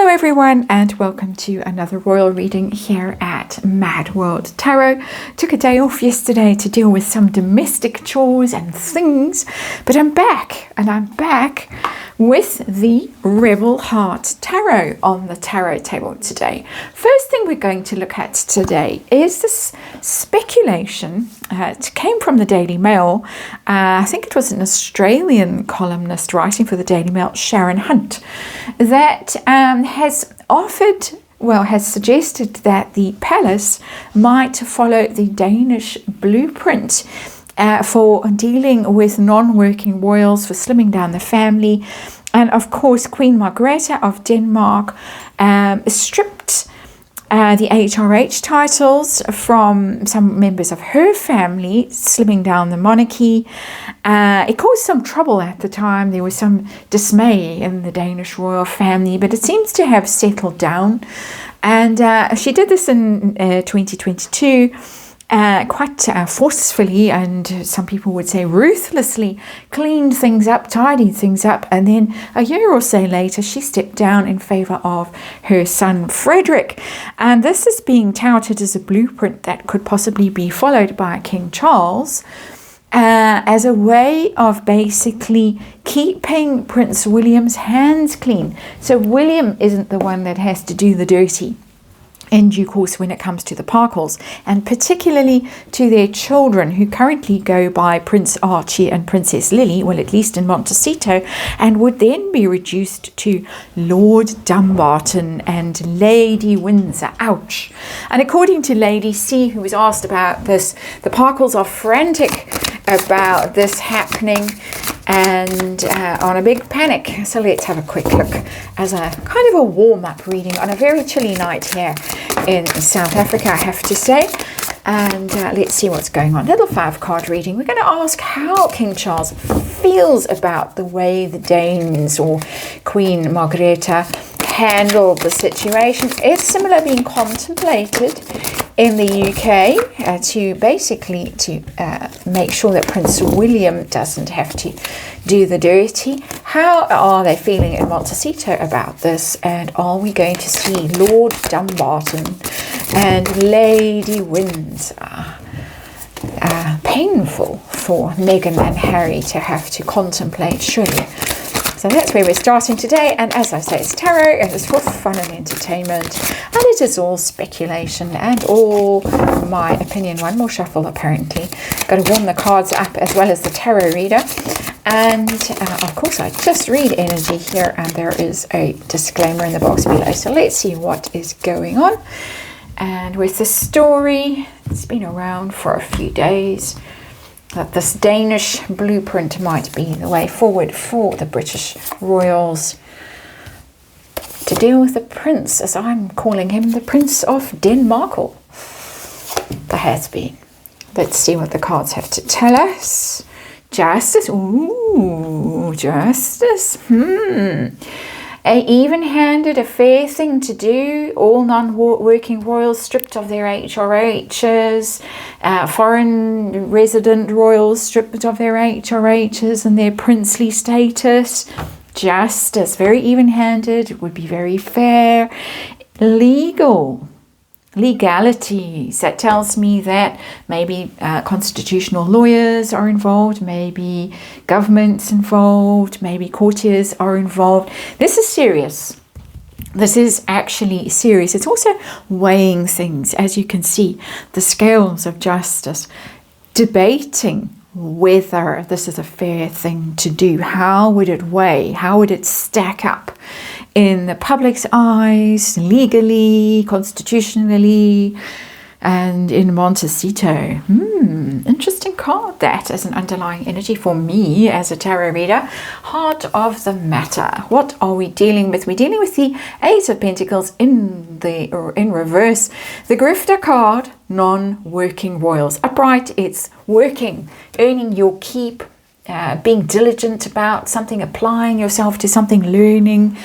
everyone, and welcome to another royal reading here at MadWorldTarot. Took a day off yesterday to deal with some domestic chores and things, but I'm back, and I'm back with the Rebel Heart Tarot on the tarot table today. First thing we're going to look at today is this speculation. It came from the Daily Mail. I think it was an Australian columnist writing for the Daily Mail, Sharon Hunt, that has suggested that the palace might follow the Danish blueprint for dealing with non-working royals, for slimming down the family. And of course, Queen Margrethe of Denmark stripped the HRH titles from some members of her family, slimming down the monarchy. It caused some trouble at the time. There was some dismay in the Danish royal family, but it seems to have settled down. And she did this in 2022. Quite forcefully, and some people would say ruthlessly, cleaned things up, tidied things up, and then a year or so later she stepped down in favour of her son Frederick. And this is being touted as a blueprint that could possibly be followed by King Charles as a way of basically keeping Prince William's hands clean. So William isn't the one that has to do the dirty in due course when it comes to the Parkles, and particularly to their children, who currently go by Prince Archie and Princess Lily, well, at least in Montecito, and would then be reduced to Lord Dumbarton and Lady Windsor. Ouch. And according to Lady C, who was asked about this, the Parkles are frantic about this happening and on a big panic. So let's have a quick look as a kind of a warm-up reading on a very chilly night here in South Africa, I have to say. And let's see what's going on. Little 5-card reading. We're going to ask how King Charles feels about the way the Danes or Queen Margrethe handled the situation. It's similar being contemplated in the UK to make sure that Prince William doesn't have to do the dirty. How are they feeling in Montecito about this? And are we going to see Lord Dumbarton and Lady Windsor? Painful for Meghan and Harry to have to contemplate, surely. So that's where we're starting today, and as I say, it's tarot, and it's for fun and entertainment, and it is all speculation and all my opinion. One more shuffle, apparently. Got to warm the cards up as well as the tarot reader, and of course I just read energy here, and there is a disclaimer in the box below. So let's see what is going on. And with the story, it's been around for a few days, that this Danish blueprint might be the way forward for the British royals to deal with the prince, as I'm calling him, the Prince of Denmarkle. The has-been. Let's see what the cards have to tell us. Justice. Ooh, justice. A even-handed, a fair thing to do. All non-working royals stripped of their HRHs. Foreign resident royals stripped of their HRHs and their princely status. Justice, very even-handed. It would be very fair. Legalities. That tells me that maybe constitutional lawyers are involved, maybe governments involved, maybe courtiers are involved. This is serious. This is actually serious. It's also weighing things, as you can see, the scales of justice, debating whether this is a fair thing to do. How would it weigh? How would it stack up in the public's eyes, legally, constitutionally, and in Montecito? Interesting card, that, as an underlying energy for me as a tarot reader. Heart of the matter. What are we dealing with? We're dealing with the Ace of Pentacles in reverse. The grifter card, non-working royals. Upright, it's working, earning your keep, being diligent about something, applying yourself to something, learning,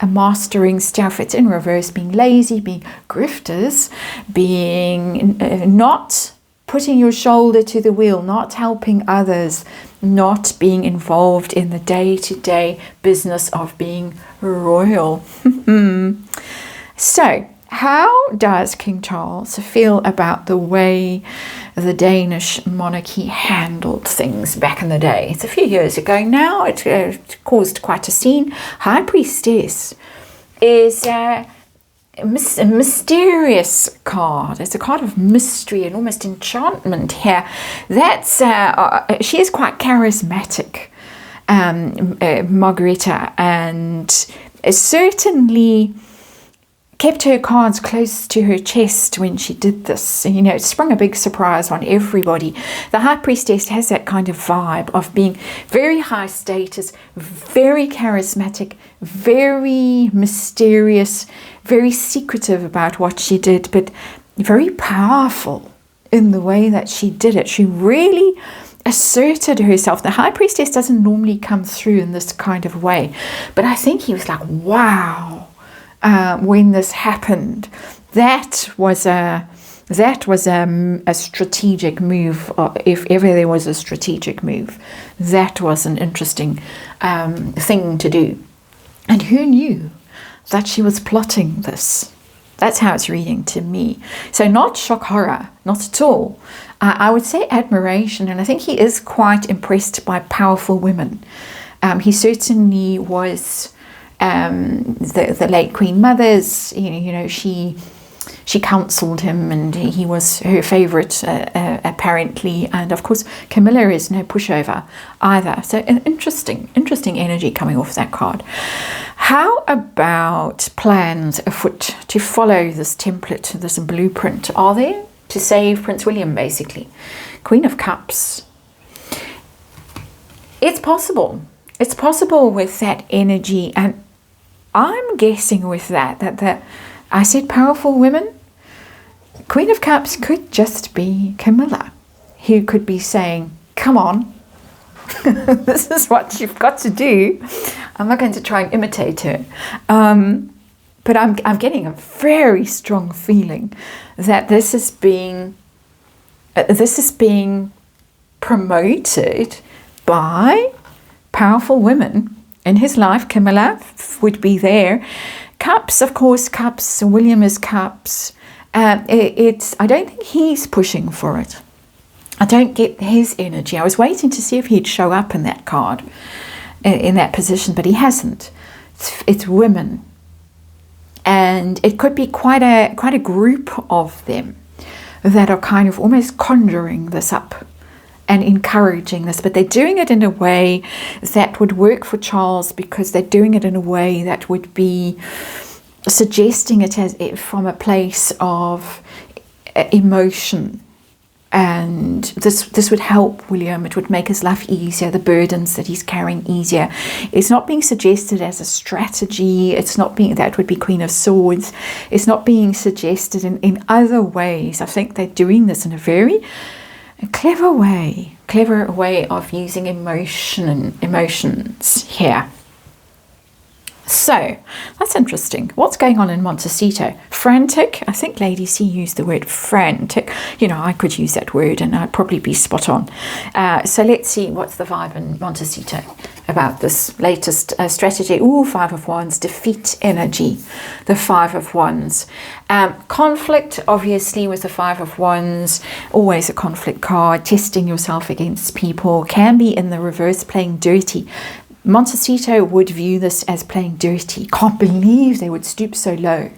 mastering stuff. It's in reverse, being lazy, being grifters, being not putting your shoulder to the wheel, not helping others, not being involved in the day-to-day business of being royal. So, how does King Charles feel about the way the Danish monarchy handled things back in the day? It's a few years ago now. It caused quite a scene. High Priestess is a mysterious card. It's a card of mystery and almost enchantment here. That's she is quite charismatic, Margareta, and certainly kept her cards close to her chest when she did this. It sprung a big surprise on everybody. The High Priestess has that kind of vibe of being very high status, very charismatic, very mysterious, very secretive about what she did, but very powerful in the way that she did it. She really asserted herself. The High Priestess doesn't normally come through in this kind of way, but I think he was like, wow. When this happened, that was a strategic move. If ever there was a strategic move, that was an interesting thing to do. And who knew that she was plotting this? That's how it's reading to me. So not shock horror, not at all. I would say admiration, and I think he is quite impressed by powerful women. He certainly was. The late Queen Mother's, she counselled him, and he was her favourite apparently. And of course, Camilla is no pushover either. So an interesting energy coming off that card. How about plans afoot to follow this template, this blueprint? Are there to save Prince William, basically? Queen of Cups. It's possible. It's possible with that energy, and I'm guessing with that I said powerful women. Queen of Cups could just be Camilla, who could be saying, come on, this is what you've got to do. I'm not going to try and imitate her. But I'm getting a very strong feeling that this is being promoted by powerful women in his life. Camilla would be there. Cups, of course, Cups. William is Cups. I don't think he's pushing for it. I don't get his energy. I was waiting to see if he'd show up in that card, in that position, but he hasn't. It's women, and it could be quite a group of them that are kind of almost conjuring this up and encouraging this, but they're doing it in a way that would work for Charles, because they're doing it in a way that would be suggesting it as from a place of emotion, and this would help William. It would make his life easier, the burdens that he's carrying easier. It's not being suggested as a strategy. It's not being, that would be Queen of Swords. It's not being suggested in other ways. I think they're doing this in a very clever way of using emotions here. So that's interesting. What's going on in Montecito? Frantic. I think Lady C used the word frantic. I could use that word and I'd probably be spot on. So let's see what's the vibe in Montecito about this latest strategy. Ooh, Five of Wands, defeat energy. The Five of Wands. Conflict, obviously, with the Five of Wands. Always a conflict card. Testing yourself against people. Can be in the reverse, playing dirty. Montecito would view this as playing dirty. Can't believe they would stoop so low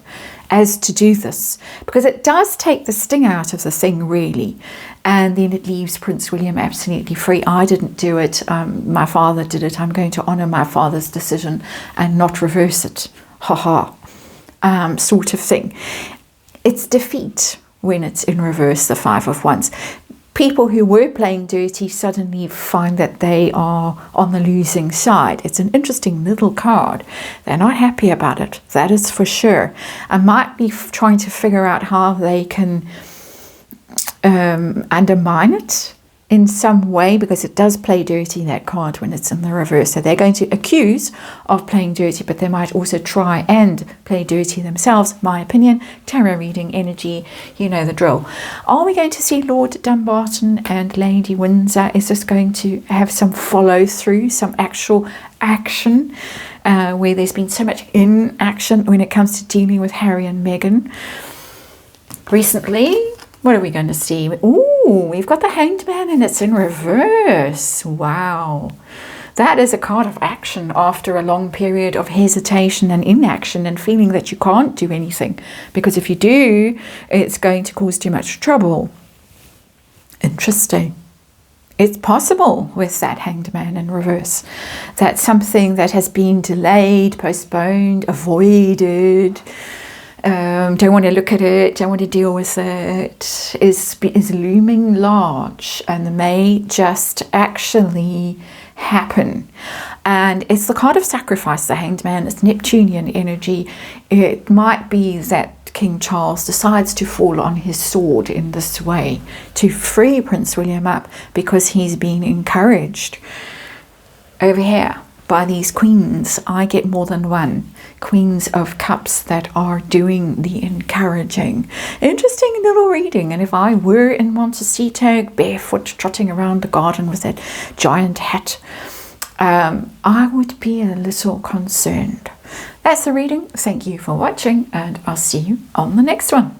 as to do this, because it does take the sting out of the thing, really, and then it leaves Prince William absolutely free. I didn't do it. My father did it. I'm going to honour my father's decision and not reverse it. Sort of thing. It's defeat when it's in reverse, the Five of Wands. People who were playing dirty suddenly find that they are on the losing side. It's an interesting little card. They're not happy about it, that is for sure. I might be trying to figure out how they can undermine it in some way, because it does play dirty, that card, when it's in the reverse. So they're going to accuse of playing dirty, but they might also try and play dirty themselves. My opinion, tarot reading energy, you know the drill. Are we going to see Lord Dumbarton and Lady Windsor? Is this going to have some follow through, some actual action? where there's been so much inaction when it comes to dealing with Harry and Meghan recently. What are we going to see? Ooh, we've got the Hanged Man and it's in reverse. Wow. That is a card of action after a long period of hesitation and inaction and feeling that you can't do anything. Because if you do, it's going to cause too much trouble. Interesting. It's possible with that Hanged Man in reverse that something that has been delayed, postponed, avoided, don't want to look at it, don't want to deal with it, is looming large and may just actually happen. And it's the card of sacrifice, the Hanged Man. It's Neptunian energy. It might be that King Charles decides to fall on his sword in this way to free Prince William up because he's been encouraged. Over here by these queens, I get more than one. Queens of Cups that are doing the encouraging. Interesting little reading. And if I were in Montecito, barefoot, trotting around the garden with that giant hat, I would be a little concerned. That's the reading. Thank you for watching, and I'll see you on the next one.